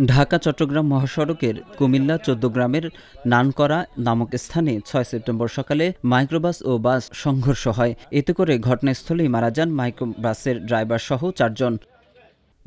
ঢাকা চট্টগ্রাম মহাসড়কের কুমিল্লা ১৪ গ্রামের নানকরা নামক স্থানে ৬ সেপ্টেম্বর সকালে মাইক্রোবাস ও বাস সংঘর্ষ হয়। এতে করে ঘটনাস্থলেই মারা যান মাইক্রোবাসের ড্রাইভারসহ ৪ জন।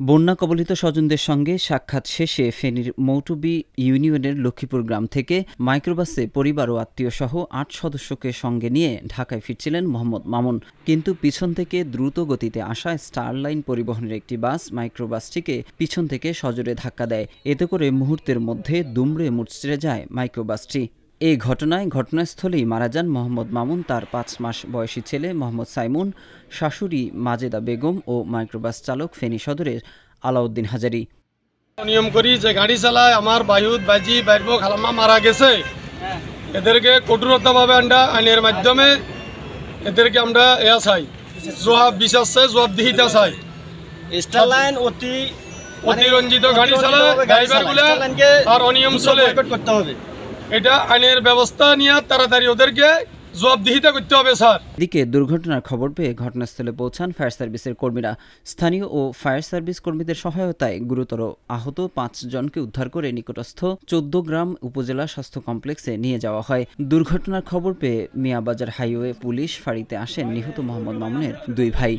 বন্যা কবলিত স্বজনদের সঙ্গে সাক্ষাৎ শেষে ফেনীর মৌটুবী ইউনিয়নের লক্ষ্মীপুর গ্রাম থেকে মাইক্রোবাসে পরিবার ও আত্মীয়সহ ৮ সদস্যকে সঙ্গে নিয়ে ঢাকায় ফিরছিলেন মোহাম্মদ মামুন। কিন্তু পিছন থেকে দ্রুত গতিতে আসা স্টারলাইন পরিবহনের একটি বাস মাইক্রোবাসটিকে পিছন থেকে সজোরে ধাক্কা দেয়। এতে করে মুহূর্তের মধ্যে দুমড়ে মুচড়ে যায় মাইক্রোবাসটি। এই ঘটনায় ঘটনাস্থলেই মারা যান মোহাম্মদ মামুন, তার ৫ মাস বয়সী ছেলে মোহাম্মদ সাইমুন, শাশুড়ি মাজেদা বেগম ও মাইক্রোবাস চালক ফেনী সদরের আলাউদ্দিন হাজারি। নিয়ম করি যে গাড়ি চালায় আমার বায়ুত বাজি বাইরব খালাম্মা মারা গেছে, এদেরকে কঠোরতাভাবে আইনের মাধ্যমে এদেরকে আমরা চাই জবাব বিচার চাই, জবাবদিহিতা চাই। স্টারলাইন অতিরঞ্জিত গাড়ি চালায় ড্রাইভারগুলো আর অনিয়ম চলে করতে হবে, এটা আইনের ব্যবস্থা নিয়ে তাড়াতাড়ি ওদেরকে জবাবদিহিতা করতে হবে স্যার। এদিকে দুর্ঘটনার খবর পেয়ে ঘটনাস্থলে পৌঁছান ফায়ার সার্ভিসের কর্মীরা। স্থানীয় ও ফায়ার সার্ভিস কর্মীদের সহায়তায় গুরুতর আহত ৫ জনকে উদ্ধার করে নিকটস্থ ১৪ গ্রাম উপজেলা স্বাস্থ্য কমপ্লেক্সে নিয়ে যাওয়া হয়। দুর্ঘটনার খবর পেয়ে মিয়াবাজার হাইওয়ে পুলিশ ফাঁড়িতে আসেন নিহত মোহাম্মদ মামুনের ২ ভাই।